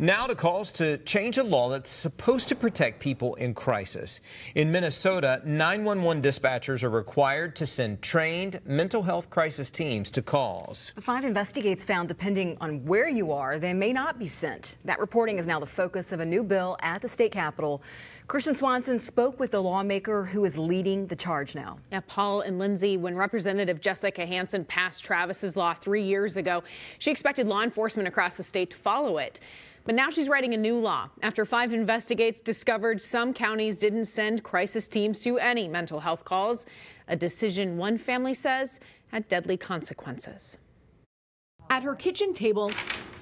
Now to calls to change a law that's supposed to protect people in crisis. In Minnesota, 911 dispatchers are required to send trained mental health crisis teams to calls. 5 Investigates found depending on where you are, they may not be sent. That reporting is now the focus of a new bill at the state capitol. Kristen Swanson spoke with the lawmaker who is leading the charge now. Now, Paul and Lindsay, when Representative Jessica Hansen passed Travis's law 3 years ago, she expected law enforcement across the state to follow it. But now she's writing a new law after 5 Investigates discovered some counties didn't send crisis teams to any mental health calls, a decision one family says had deadly consequences. At her kitchen table,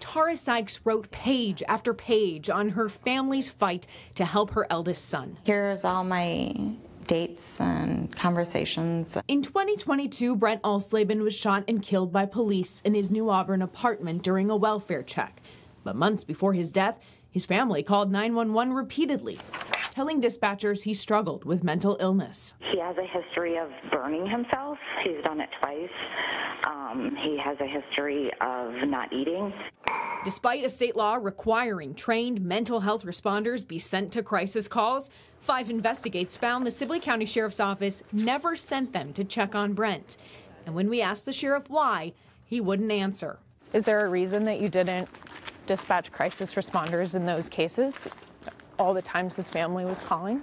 Tara Sykes wrote page after page on her family's fight to help her eldest son. Here's all my dates and conversations. In 2022, Brent Alsleben was shot and killed by police in his New Auburn apartment during a welfare check. But months before his death, his family called 911 repeatedly, telling dispatchers he struggled with mental illness. He has a history of burning himself. He's done it twice. He has a history of not eating. Despite a state law requiring trained mental health responders be sent to crisis calls, 5 Investigates found the Sibley County Sheriff's Office never sent them to check on Brent. And when we asked the sheriff why, he wouldn't answer. Is there a reason that you didn't dispatch crisis responders in those cases all the times his family was calling?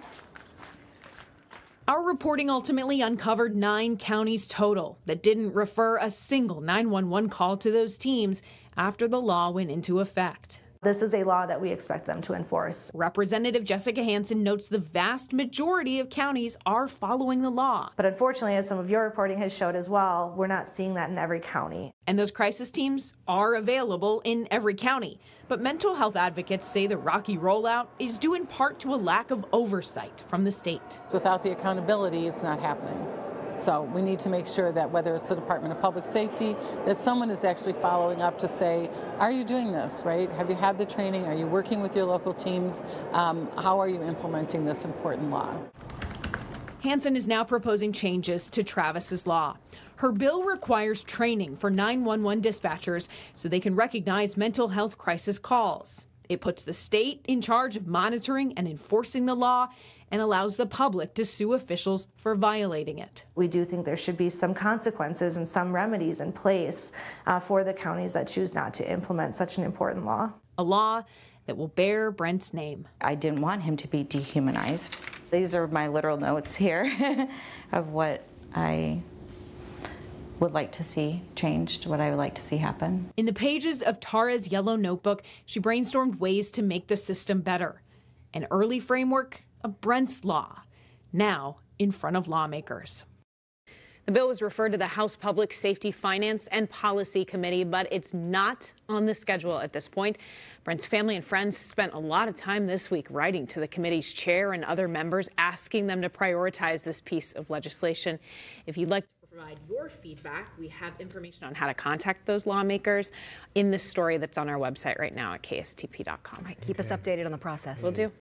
Our reporting ultimately uncovered 9 counties total that didn't refer a single 911 call to those teams after the law went into effect. This is a law that we expect them to enforce. Representative Jessica Hansen notes the vast majority of counties are following the law. But unfortunately, as some of your reporting has showed as well, we're not seeing that in every county. And those crisis teams are available in every county. But mental health advocates say the rocky rollout is due in part to a lack of oversight from the state. Without the accountability, it's not happening. So we need to make sure that whether it's the Department of Public Safety, that someone is actually following up to say, are you doing this, right? Have you had the training? Are you working with your local teams? How are you implementing this important law? Hansen is now proposing changes to Travis's law. Her bill requires training for 911 dispatchers so they can recognize mental health crisis calls. It puts the state in charge of monitoring and enforcing the law and allows the public to sue officials for violating it. We do think there should be some consequences and some remedies in place for the counties that choose not to implement such an important law. A law that will bear Brent's name. I didn't want him to be dehumanized. These are my literal notes here of what I would like to see changed, what I would like to see happen. In the pages of Tara's yellow notebook, she brainstormed ways to make the system better. An early framework of Brent's law, now in front of lawmakers. The bill was referred to the House Public Safety, Finance, and Policy Committee, but it's not on the schedule at this point. Brent's family and friends spent a lot of time this week writing to the committee's chair and other members, asking them to prioritize this piece of legislation. If you'd like to provide your feedback, we have information on how to contact those lawmakers in the story that's on our website right now at kstp.com. Keep us updated on the process. Will do.